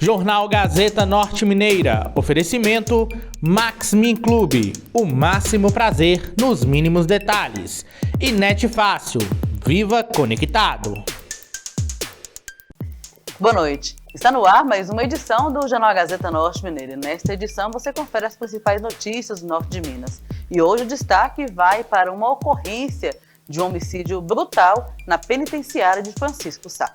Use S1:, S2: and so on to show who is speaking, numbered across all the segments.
S1: Jornal Gazeta Norte Mineira. Oferecimento Max Min Clube. O máximo prazer nos mínimos detalhes. E Net Fácil. Viva conectado.
S2: Boa noite. Está no ar mais uma edição do Jornal Gazeta Norte Mineira. Nesta edição você confere as principais notícias do norte de Minas. E hoje o destaque vai para uma ocorrência de um homicídio brutal na penitenciária de Francisco Sá.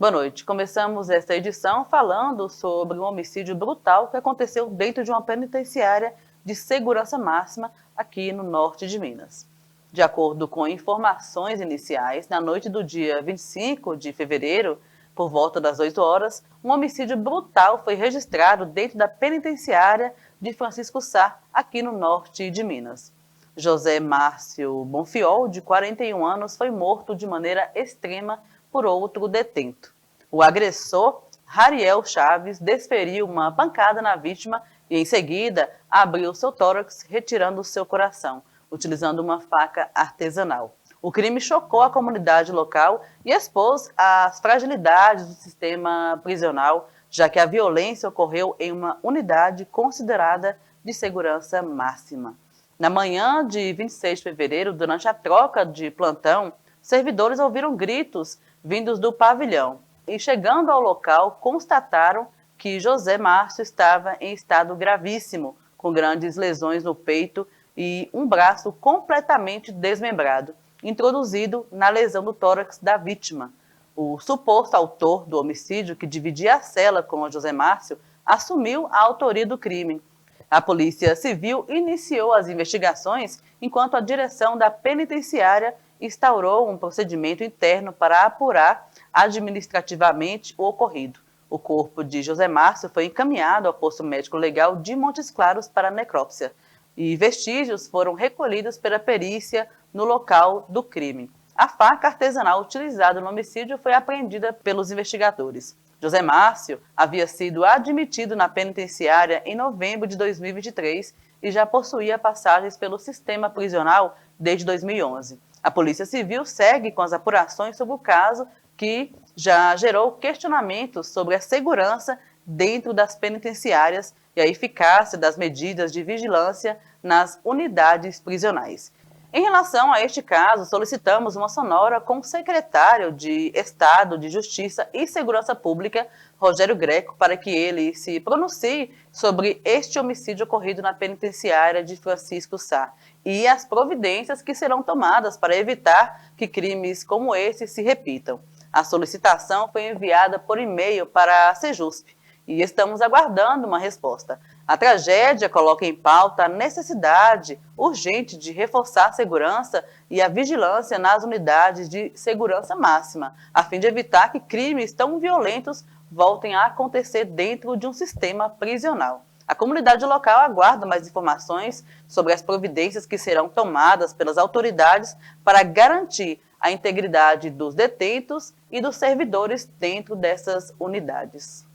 S2: Boa noite. Começamos esta edição falando sobre um homicídio brutal que aconteceu dentro de uma penitenciária de segurança máxima aqui no norte de Minas. De acordo com informações iniciais, na noite do dia 25 de fevereiro, por volta das 8 horas, um homicídio brutal foi registrado dentro da penitenciária de Francisco Sá, aqui no norte de Minas. José Márcio Bonfiol, de 41 anos, foi morto de maneira extrema por outro detento. O agressor, Rariel Chaves, desferiu uma pancada na vítima e, em seguida, abriu seu tórax, retirando seu coração, utilizando uma faca artesanal. O crime chocou a comunidade local e expôs as fragilidades do sistema prisional, já que a violência ocorreu em uma unidade considerada de segurança máxima. Na manhã de 26 de fevereiro, durante a troca de plantão, servidores ouviram gritos vindos do pavilhão e, chegando ao local, constataram que José Márcio estava em estado gravíssimo, com grandes lesões no peito e um braço completamente desmembrado, introduzido na lesão do tórax da vítima. O suposto autor do homicídio, que dividia a cela com o José Márcio, assumiu a autoria do crime. A Polícia Civil iniciou as investigações, enquanto a direção da penitenciária instaurou um procedimento interno para apurar administrativamente o ocorrido. O corpo de José Márcio foi encaminhado ao posto médico legal de Montes Claros para necrópsia e vestígios foram recolhidos pela perícia no local do crime. A faca artesanal utilizada no homicídio foi apreendida pelos investigadores. José Márcio havia sido admitido na penitenciária em novembro de 2023 e já possuía passagens pelo sistema prisional desde 2011. A Polícia Civil segue com as apurações sobre o caso, que já gerou questionamentos sobre a segurança dentro das penitenciárias e a eficácia das medidas de vigilância nas unidades prisionais. Em relação a este caso, solicitamos uma sonora com o secretário de Estado de Justiça e Segurança Pública, Rogério Greco, para que ele se pronuncie sobre este homicídio ocorrido na penitenciária de Francisco Sá e as providências que serão tomadas para evitar que crimes como esse se repitam. A solicitação foi enviada por e-mail para a Sejusp e estamos aguardando uma resposta. A tragédia coloca em pauta a necessidade urgente de reforçar a segurança e a vigilância nas unidades de segurança máxima, a fim de evitar que crimes tão violentos voltem a acontecer dentro de um sistema prisional. A comunidade local aguarda mais informações sobre as providências que serão tomadas pelas autoridades para garantir a integridade dos detentos e dos servidores dentro dessas unidades.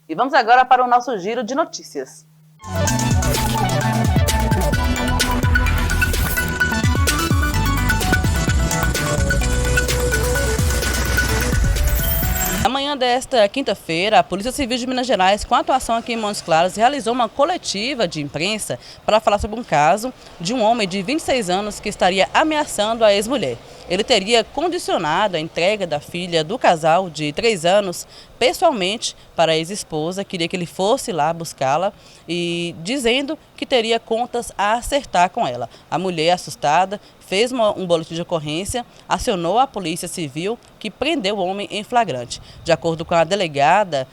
S2: E vamos agora para o nosso giro de notícias. Na manhã desta quinta-feira, a Polícia Civil de Minas Gerais, com atuação aqui em Montes Claros, realizou uma coletiva de imprensa para falar sobre um caso de um homem de 26 anos que estaria ameaçando a ex-mulher. Ele teria condicionado a entrega da filha do casal de 3 anos pessoalmente para a ex-esposa, queria que ele fosse lá buscá-la e dizendo que teria contas a acertar com ela. A mulher, assustada, fez um boletim de ocorrência, acionou a Polícia Civil, que prendeu o homem em flagrante. De acordo com a delegada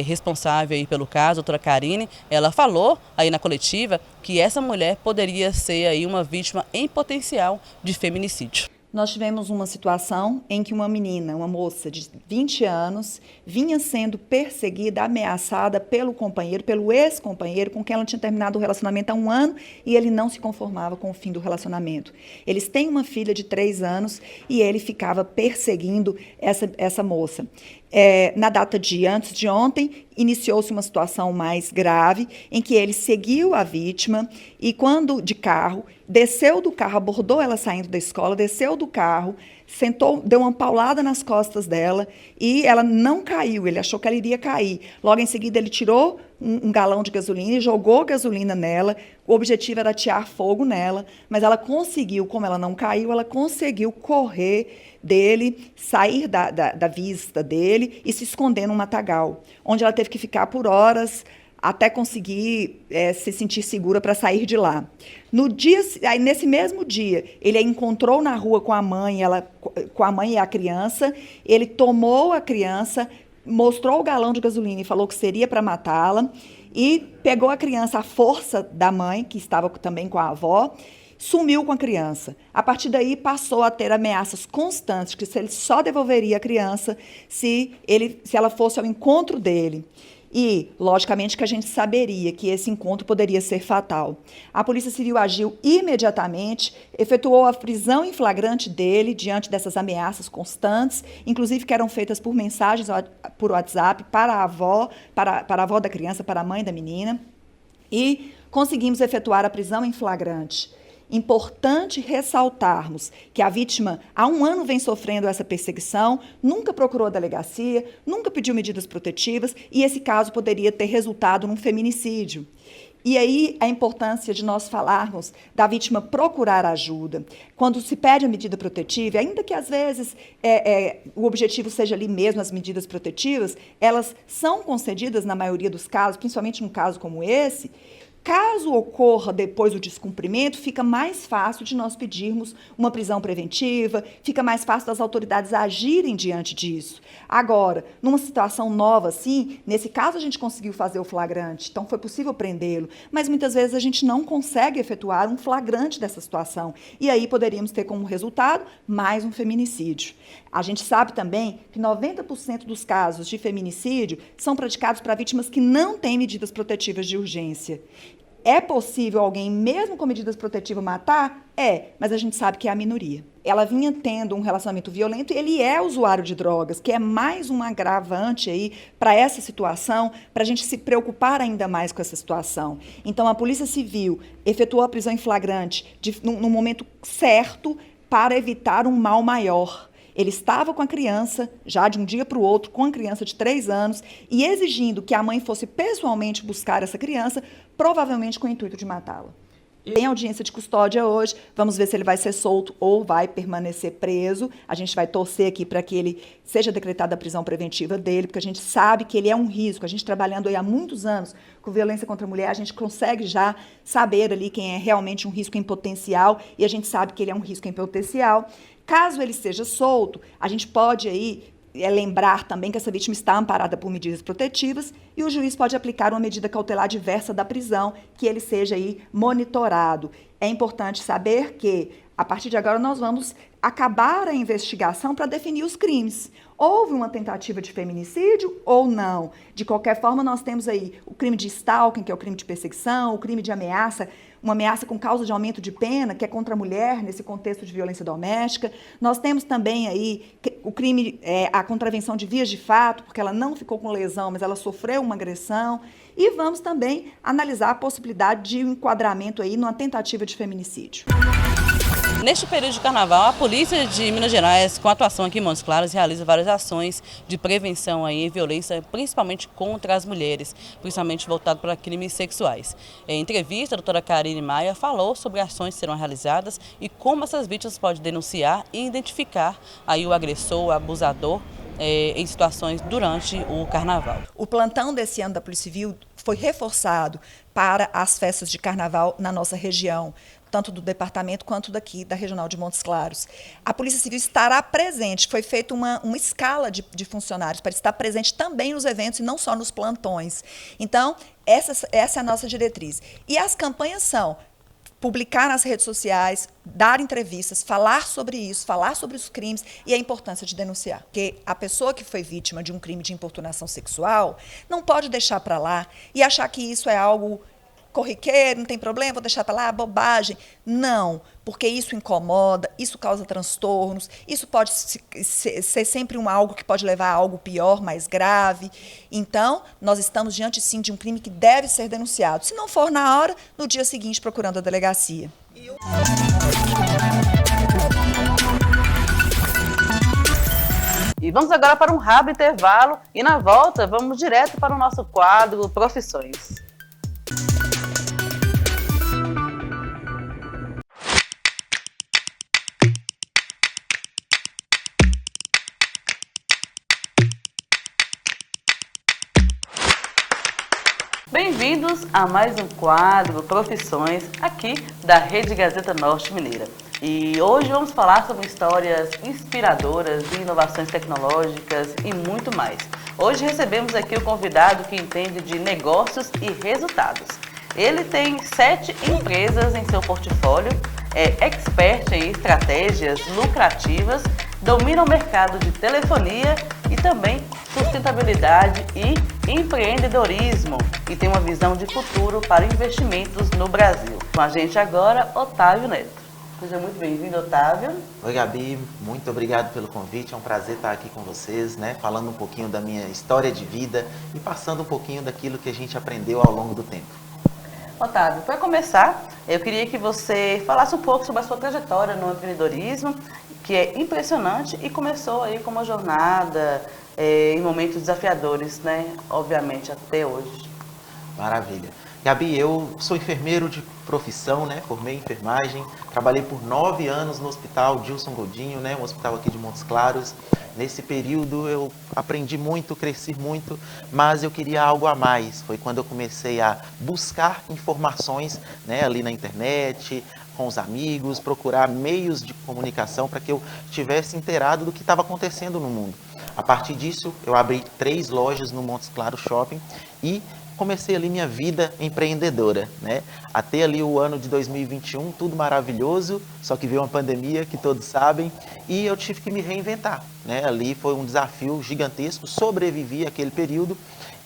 S2: responsável aí pelo caso, a doutora Karine, ela falou aí na coletiva que essa mulher poderia ser aí uma vítima em potencial de feminicídio.
S3: Nós tivemos uma situação em que uma menina, uma moça de 20 anos, vinha sendo perseguida, ameaçada pelo companheiro, pelo ex-companheiro, com quem ela tinha terminado o relacionamento há 1 ano e ele não se conformava com o fim do relacionamento. Eles têm uma filha de 3 anos e ele ficava perseguindo essa moça. Na data de antes de ontem, iniciou-se uma situação mais grave, em que ele seguiu a vítima e, quando de carro, desceu do carro, abordou ela saindo da escola, desceu do carro, sentou, deu uma paulada nas costas dela e ela não caiu, ele achou que ela iria cair. Logo em seguida, ele tirou um galão de gasolina e jogou gasolina nela. O objetivo era atear fogo nela, mas ela conseguiu, como ela não caiu, ela conseguiu correr dele, sair da vista dele e se esconder num matagal, onde ela teve que ficar por horas até conseguir se sentir segura para sair de lá. Nesse mesmo dia, ele a encontrou na rua com a mãe e a criança. Ele tomou a criança, mostrou o galão de gasolina e falou que seria para matá-la, e pegou a criança à força da mãe, que estava também com a avó, sumiu com a criança. A partir daí, passou a ter ameaças constantes, que ele só devolveria a criança se ela fosse ao encontro dele. E, logicamente, que a gente saberia que esse encontro poderia ser fatal. A Polícia Civil agiu imediatamente, efetuou a prisão em flagrante dele, diante dessas ameaças constantes, inclusive que eram feitas por mensagens por WhatsApp para a avó, para a avó da criança, para a mãe da menina, e conseguimos efetuar a prisão em flagrante. Importante ressaltarmos que a vítima há 1 ano vem sofrendo essa perseguição, nunca procurou a delegacia, nunca pediu medidas protetivas e esse caso poderia ter resultado num feminicídio. E aí a importância de nós falarmos da vítima procurar ajuda. Quando se pede a medida protetiva, ainda que às vezes o objetivo seja ali mesmo as medidas protetivas, elas são concedidas na maioria dos casos, principalmente num caso como esse. Caso ocorra depois o descumprimento, fica mais fácil de nós pedirmos uma prisão preventiva, fica mais fácil das autoridades agirem diante disso. Agora, numa situação nova assim, nesse caso a gente conseguiu fazer o flagrante, então foi possível prendê-lo, mas muitas vezes a gente não consegue efetuar um flagrante dessa situação. E aí poderíamos ter como resultado mais um feminicídio. A gente sabe também que 90% dos casos de feminicídio são praticados para vítimas que não têm medidas protetivas de urgência. É possível alguém, mesmo com medidas protetivas, matar? Mas a gente sabe que é a minoria. Ela vinha tendo um relacionamento violento e ele é usuário de drogas, que é mais um agravante aí para essa situação, para a gente se preocupar ainda mais com essa situação. Então, a Polícia Civil efetuou a prisão em flagrante no momento certo para evitar um mal maior. Ele estava com a criança, já de um dia para o outro, com a criança de 3 anos, e exigindo que a mãe fosse pessoalmente buscar essa criança, provavelmente com o intuito de matá-la. Tem audiência de custódia hoje, vamos ver se ele vai ser solto ou vai permanecer preso. A gente vai torcer aqui para que ele seja decretada a prisão preventiva dele, porque a gente sabe que ele é um risco. A gente trabalhando aí há muitos anos com violência contra a mulher, a gente consegue já saber ali quem é realmente um risco em potencial, e a gente sabe que ele é um risco em potencial. Caso ele seja solto, a gente pode aí lembrar também que essa vítima está amparada por medidas protetivas e o juiz pode aplicar uma medida cautelar diversa da prisão, que ele seja aí monitorado. É importante saber que, a partir de agora, nós vamos acabar a investigação para definir os crimes. Houve uma tentativa de feminicídio ou não? De qualquer forma, nós temos aí o crime de stalking, que é o crime de perseguição, o crime de ameaça, uma ameaça com causa de aumento de pena, que é contra a mulher, nesse contexto de violência doméstica. Nós temos também aí o crime, a contravenção de vias de fato, porque ela não ficou com lesão, mas ela sofreu uma agressão. E vamos também analisar a possibilidade de um enquadramento aí numa tentativa de feminicídio.
S2: Neste período de carnaval, a Polícia de Minas Gerais, com atuação aqui em Montes Claros, realiza várias ações de prevenção aí, violência, principalmente contra as mulheres, principalmente voltado para crimes sexuais. Em entrevista, a doutora Karine Maia falou sobre ações que serão realizadas e como essas vítimas podem denunciar e identificar aí o agressor, o abusador, em situações durante o carnaval.
S3: O plantão desse ano da Polícia Civil foi reforçado para as festas de carnaval na nossa região, tanto do departamento quanto daqui da Regional de Montes Claros. A Polícia Civil estará presente, foi feita uma escala de funcionários para estar presente também nos eventos e não só nos plantões. Então, essa é a nossa diretriz. E as campanhas são publicar nas redes sociais, dar entrevistas, falar sobre isso, falar sobre os crimes e a importância de denunciar. Porque a pessoa que foi vítima de um crime de importunação sexual não pode deixar para lá e achar que isso é algo corriqueiro, não tem problema, vou deixar para lá, bobagem. Não, porque isso incomoda, isso causa transtornos, isso pode ser sempre algo que pode levar a algo pior, mais grave. Então, nós estamos diante, sim, de um crime que deve ser denunciado. Se não for na hora, no dia seguinte, procurando a delegacia.
S2: E vamos agora para um rápido intervalo e, na volta, vamos direto para o nosso quadro Profissões. Bem-vindos a mais um quadro Profissões aqui da Rede Gazeta Norte Mineira. E hoje vamos falar sobre histórias inspiradoras de inovações tecnológicas e muito mais. Hoje recebemos aqui o convidado que entende de negócios e resultados. Ele tem 7 empresas em seu portfólio, é expert em estratégias lucrativas, domina o mercado de telefonia e também sustentabilidade e empreendedorismo e tem uma visão de futuro para investimentos no Brasil. Com a gente agora, Otávio Neto. Seja muito bem-vindo, Otávio.
S4: Oi, Gabi, muito obrigado pelo convite, é um prazer estar aqui com vocês, né? Falando um pouquinho da minha história de vida e passando um pouquinho daquilo que a gente aprendeu ao longo do tempo.
S2: Otávio, para começar, eu queria que você falasse um pouco sobre a sua trajetória no empreendedorismo, que é impressionante e começou aí com uma jornada em momentos desafiadores, né? Obviamente, até hoje.
S4: Maravilha. Gabi, eu sou enfermeiro de profissão, né? Formei em enfermagem, trabalhei por 9 anos no Hospital Dilson Godinho, né? Um hospital aqui de Montes Claros. Nesse período eu aprendi muito, cresci muito, mas eu queria algo a mais. Foi quando eu comecei a buscar informações, né, ali na internet, com os amigos, procurar meios de comunicação para que eu estivesse inteirado do que estava acontecendo no mundo. A partir disso, eu abri 3 lojas no Montes Claros Shopping e comecei ali minha vida empreendedora, né? Até ali o ano de 2021, tudo maravilhoso, só que veio uma pandemia, que todos sabem, e eu tive que me reinventar, né? Ali foi um desafio gigantesco, sobrevivi àquele período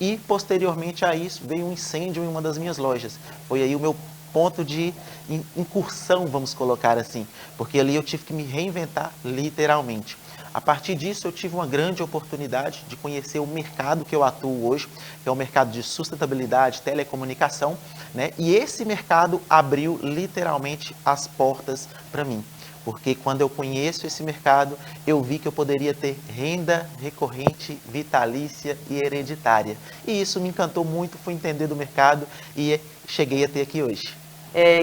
S4: e posteriormente a isso veio um incêndio em uma das minhas lojas. Foi aí o meu ponto de incursão, vamos colocar assim, porque ali eu tive que me reinventar literalmente. A partir disso, eu tive uma grande oportunidade de conhecer o mercado que eu atuo hoje, que é o mercado de sustentabilidade, telecomunicação, né? E esse mercado abriu literalmente as portas para mim, porque quando eu conheço esse mercado, eu vi que eu poderia ter renda recorrente, vitalícia e hereditária. E isso me encantou muito, fui entender do mercado e cheguei a ter aqui hoje.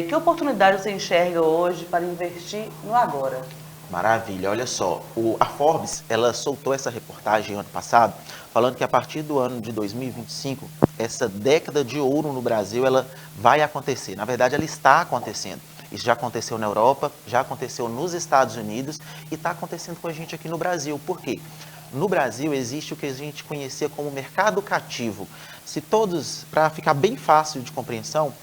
S2: Que oportunidade você enxerga hoje para investir no agora?
S4: Maravilha, olha só, a Forbes, ela soltou essa reportagem ano passado, falando que a partir do ano de 2025, essa década de ouro no Brasil, ela vai acontecer. Na verdade, ela está acontecendo. Isso já aconteceu na Europa, já aconteceu nos Estados Unidos e está acontecendo com a gente aqui no Brasil. Por quê? No Brasil existe o que a gente conhecia como mercado cativo. Se todos, para ficar bem fácil de compreensão,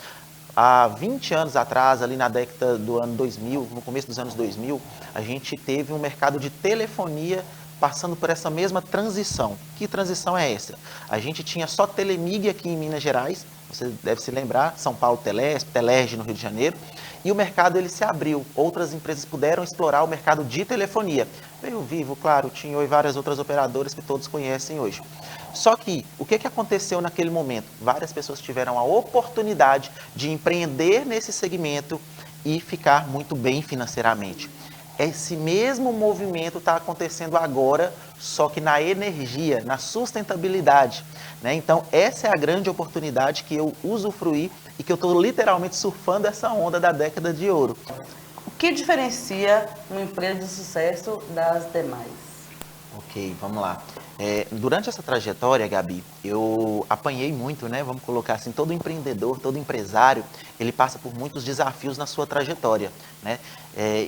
S4: há 20 anos atrás, ali na década do ano 2000, no começo dos anos 2000, a gente teve um mercado de telefonia passando por essa mesma transição. Que transição é essa? A gente tinha só Telemig aqui em Minas Gerais, você deve se lembrar, São Paulo Telesp, Telerge no Rio de Janeiro, e o mercado ele se abriu. Outras empresas puderam explorar o mercado de telefonia. Veio o Vivo, claro, tinha e várias outras operadoras que todos conhecem hoje. Só que, o que aconteceu naquele momento? Várias pessoas tiveram a oportunidade de empreender nesse segmento e ficar muito bem financeiramente. Esse mesmo movimento está acontecendo agora, só que na energia, na sustentabilidade, né? Então, essa é a grande oportunidade que eu usufruí e que eu estou literalmente surfando essa onda da década de ouro.
S2: O que diferencia uma empresa de sucesso das demais?
S4: Ok, vamos lá. Durante essa trajetória, Gabi, eu apanhei muito, né? Vamos colocar assim, todo empreendedor, todo empresário, ele passa por muitos desafios na sua trajetória, né?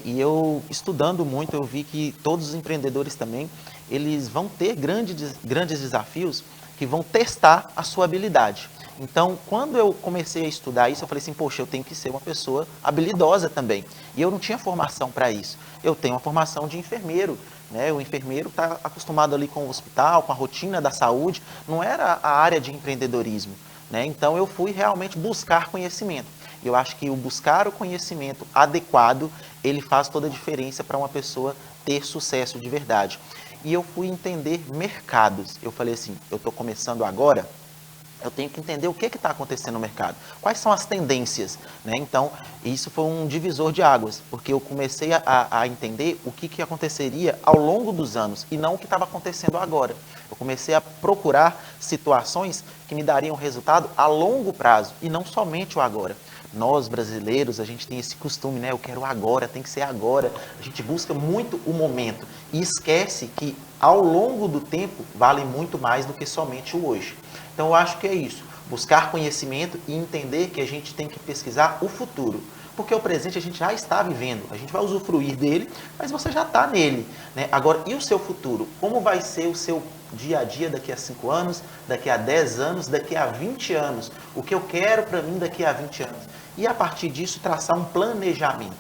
S4: E eu, estudando muito, eu vi que todos os empreendedores também, eles vão ter grandes desafios que vão testar a sua habilidade. Então, quando eu comecei a estudar isso, eu falei assim, poxa, eu tenho que ser uma pessoa habilidosa também. E eu não tinha formação para isso. Eu tenho uma formação de enfermeiro, né? O enfermeiro está acostumado ali com o hospital, com a rotina da saúde, não era a área de empreendedorismo, né? Então, eu fui realmente buscar conhecimento. Eu acho que o buscar o conhecimento adequado, ele faz toda a diferença para uma pessoa ter sucesso de verdade. E eu fui entender mercados. Eu falei assim, eu estou começando agora, eu tenho que entender o que está acontecendo no mercado, quais são as tendências, né? Então, isso foi um divisor de águas, porque eu comecei a entender o que aconteceria ao longo dos anos e não o que estava acontecendo agora. Eu comecei a procurar situações que me dariam resultado a longo prazo e não somente o agora. Nós, brasileiros, a gente tem esse costume, né? Eu quero agora, tem que ser agora. A gente busca muito o momento e esquece que ao longo do tempo vale muito mais do que somente o hoje. Então, eu acho que é isso, buscar conhecimento e entender que a gente tem que pesquisar o futuro. Porque o presente a gente já está vivendo, a gente vai usufruir dele, mas você já está nele, né? Agora, e o seu futuro? Como vai ser o seu dia a dia daqui a 5 anos, daqui a 10 anos, daqui a 20 anos? O que eu quero para mim daqui a 20 anos? E a partir disso, traçar um planejamento,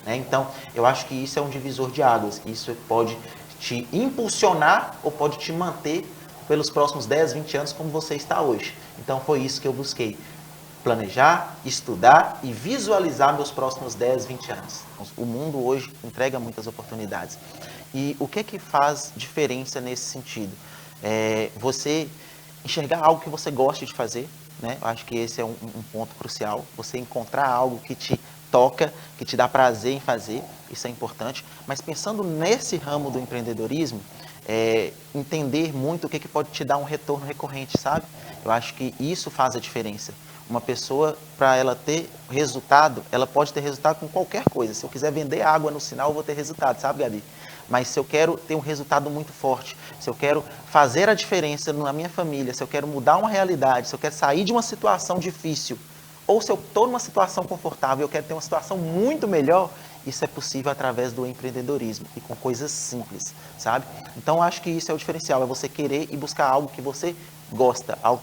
S4: né? Então, eu acho que isso é um divisor de águas. Isso pode te impulsionar ou pode te manter pelos próximos 10, 20 anos como você está hoje. Então, foi isso que eu busquei. Planejar, estudar e visualizar meus próximos 10, 20 anos. O mundo hoje entrega muitas oportunidades. E o que faz diferença nesse sentido? Você enxergar algo que você goste de fazer, né? Eu acho que esse é um ponto crucial. Você encontrar algo que te toca, que te dá prazer em fazer, isso é importante. Mas pensando nesse ramo do empreendedorismo, entender muito o que pode te dar um retorno recorrente, sabe? Eu acho que isso faz a diferença. Uma pessoa, para ela ter resultado, ela pode ter resultado com qualquer coisa. Se eu quiser vender água no sinal, eu vou ter resultado, sabe, Gabi? Mas se eu quero ter um resultado muito forte, se eu quero fazer a diferença na minha família, se eu quero mudar uma realidade, se eu quero sair de uma situação difícil, ou se eu estou numa situação confortável e eu quero ter uma situação muito melhor, isso é possível através do empreendedorismo e com coisas simples, sabe? Então, acho que isso é o diferencial, é você querer e buscar algo que você gosta, algo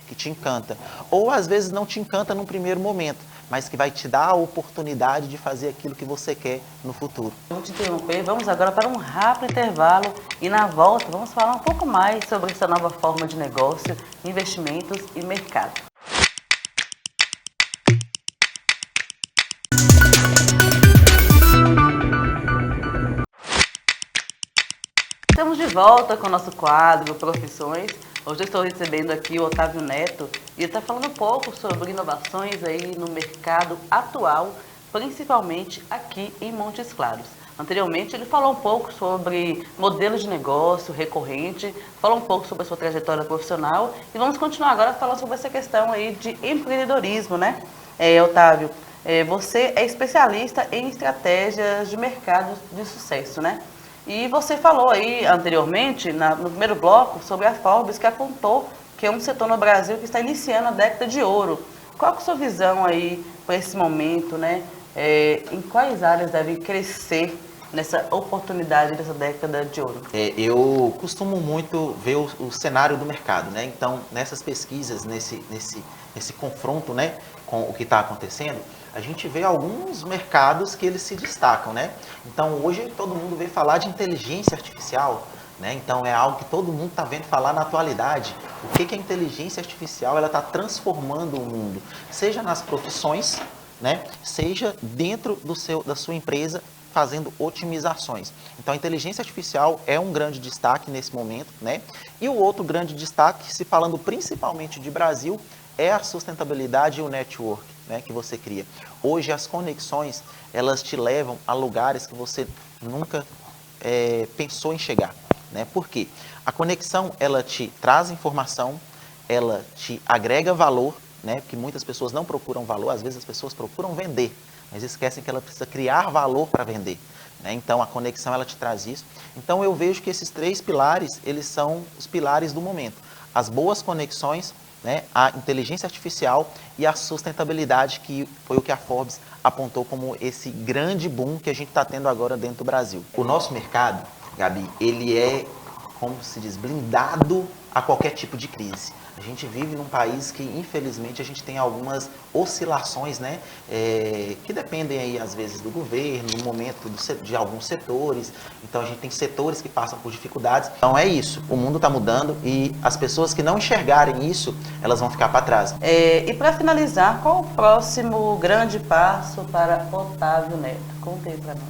S4: que te encanta. Ou, às vezes, não te encanta num primeiro momento, mas que vai te dar a oportunidade de fazer aquilo que você quer no futuro.
S2: Vamos te interromper, vamos agora para um rápido intervalo e na volta vamos falar um pouco mais sobre essa nova forma de negócio, investimentos e mercado. Estamos de volta com o nosso quadro Profissões. Hoje eu estou recebendo aqui o Otávio Neto e ele está falando um pouco sobre inovações aí no mercado atual, principalmente aqui em Montes Claros. Anteriormente ele falou um pouco sobre modelos de negócio recorrente, falou um pouco sobre a sua trajetória profissional e vamos continuar agora falando sobre essa questão aí de empreendedorismo, né? Otávio, você é especialista em estratégias de mercado de sucesso, né? E você falou aí anteriormente, no primeiro bloco, sobre a Forbes, que apontou que é um setor no Brasil que está iniciando a década de ouro. Qual é a sua visão aí para esse momento, né? Em quais áreas deve crescer nessa oportunidade dessa década de ouro?
S4: Eu costumo muito ver o cenário do mercado, né? Então, nessas pesquisas, nesse confronto, né, com o que está acontecendo, a gente vê alguns mercados que eles se destacam, né? Então, hoje todo mundo vê falar de inteligência artificial, né? Então, é algo que todo mundo está vendo falar na atualidade. O que a inteligência artificial ela está transformando o mundo, seja nas profissões, né? Seja dentro da sua empresa, fazendo otimizações. Então, a inteligência artificial é um grande destaque nesse momento, né? E o outro grande destaque, se falando principalmente de Brasil, é a sustentabilidade e o network, né, que você cria. Hoje, as conexões, elas te levam a lugares que você nunca pensou em chegar, né? Por quê? A conexão, ela te traz informação, ela te agrega valor, né? Porque muitas pessoas não procuram valor, às vezes as pessoas procuram vender, mas esquecem que ela precisa criar valor para vender, né? Então, a conexão, ela te traz isso. Então, eu vejo que esses 3 pilares, eles são os pilares do momento. As boas conexões, né, a inteligência artificial e a sustentabilidade, que foi o que a Forbes apontou como esse grande boom que a gente está tendo agora dentro do Brasil. O nosso mercado, Gabi, ele é, como se diz, blindado a qualquer tipo de crise. A gente vive num país que, infelizmente, a gente tem algumas oscilações, né, que dependem aí, às vezes, do governo, no momento de alguns setores. Então, a gente tem setores que passam por dificuldades. Então, é isso. O mundo está mudando e as pessoas que não enxergarem isso, elas vão ficar para trás.
S2: E para finalizar, qual o próximo grande passo para Otávio Neto? Conta aí para nós.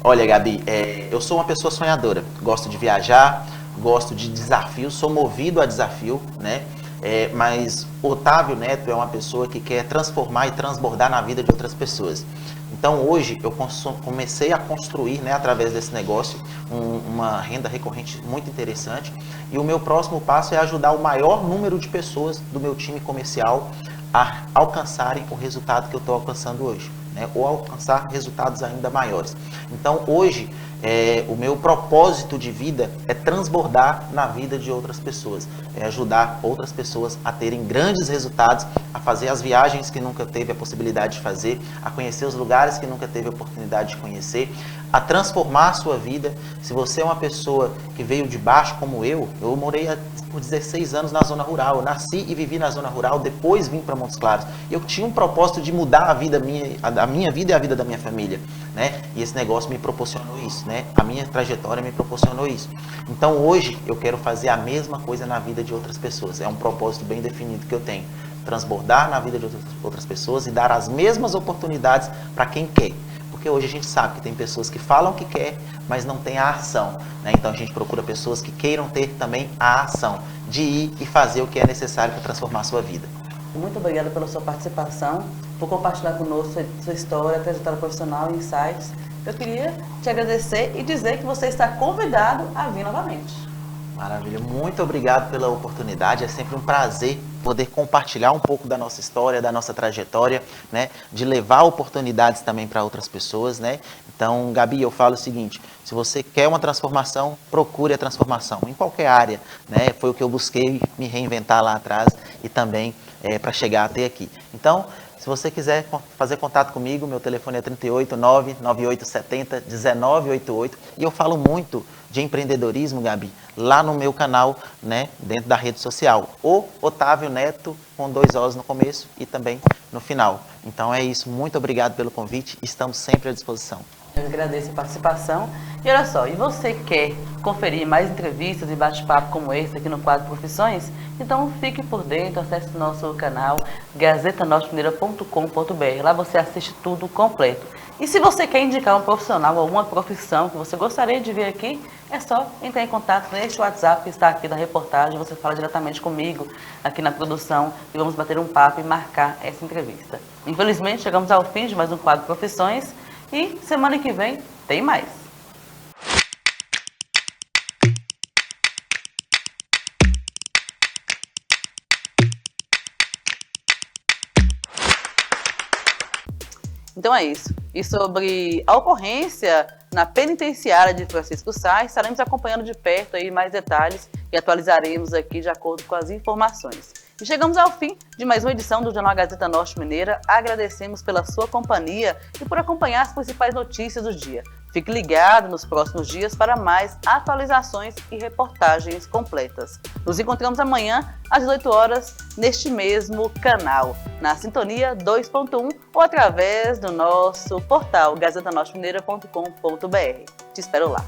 S4: Olha, Gabi, eu sou uma pessoa sonhadora. Gosto de viajar, gosto de desafios, sou movido a desafio, né? Mas Otávio Neto é uma pessoa que quer transformar e transbordar na vida de outras pessoas. Então hoje eu comecei a construir, né, através desse negócio, uma renda recorrente muito interessante. E o meu próximo passo é ajudar o maior número de pessoas do meu time comercial a alcançarem o resultado que eu estou alcançando hoje, né? Ou alcançar resultados ainda maiores. Então hoje o meu propósito de vida é transbordar na vida de outras pessoas, é ajudar outras pessoas a terem grandes resultados, a fazer as viagens que nunca teve a possibilidade de fazer, a conhecer os lugares que nunca teve a oportunidade de conhecer, a transformar a sua vida. Se você é uma pessoa que veio de baixo como eu morei por 16 anos na zona rural, eu nasci e vivi na zona rural, depois vim para Montes Claros. Eu tinha um propósito de mudar a minha vida e a vida da minha família, né? E esse negócio me proporcionou isso, né? A minha trajetória me proporcionou isso. Então hoje eu quero fazer a mesma coisa na vida de outras pessoas. É um propósito bem definido que eu tenho. Transbordar na vida de outras pessoas e dar as mesmas oportunidades para quem quer. Porque hoje a gente sabe que tem pessoas que falam que quer, mas não tem a ação, né? Então a gente procura pessoas que queiram ter também a ação de ir e fazer o que é necessário para transformar a sua vida.
S2: Muito obrigada pela sua participação, por compartilhar conosco sua história, trajetória profissional e insights. Eu queria te agradecer e dizer que você está convidado a vir novamente.
S4: Maravilha, muito obrigado pela oportunidade, é sempre um prazer poder compartilhar um pouco da nossa história, da nossa trajetória, né, de levar oportunidades também para outras pessoas, né. Então, Gabi, eu falo o seguinte, se você quer uma transformação, procure a transformação, em qualquer área, né, foi o que eu busquei me reinventar lá atrás e também para chegar até aqui. Então, se você quiser fazer contato comigo, meu telefone é 389-9870-1988 e eu falo muito de empreendedorismo, Gabi, lá no meu canal, né, dentro da rede social, o Otávio Neto, com 2 O's no começo e também no final. Então é isso, muito obrigado pelo convite, estamos sempre à disposição.
S2: Eu agradeço a participação. E olha só, e você quer conferir mais entrevistas e bate-papo como esse aqui no quadro Profissões? Então fique por dentro, acesse o nosso canal gazetanortemineira.com.br. Lá você assiste tudo completo. E se você quer indicar um profissional ou alguma profissão que você gostaria de ver aqui, é só entrar em contato neste WhatsApp que está aqui da reportagem. Você fala diretamente comigo aqui na produção e vamos bater um papo e marcar essa entrevista. Infelizmente, chegamos ao fim de mais um quadro Profissões e semana que vem tem mais. Então é isso. E sobre a ocorrência na penitenciária de Francisco Sá, estaremos acompanhando de perto aí mais detalhes e atualizaremos aqui de acordo com as informações. E chegamos ao fim de mais uma edição do Jornal Gazeta Norte Mineira. Agradecemos pela sua companhia e por acompanhar as principais notícias do dia. Fique ligado nos próximos dias para mais atualizações e reportagens completas. Nos encontramos amanhã às 18 horas neste mesmo canal, na Sintonia 2.1 ou através do nosso portal gazetanortemineira.com.br. Te espero lá.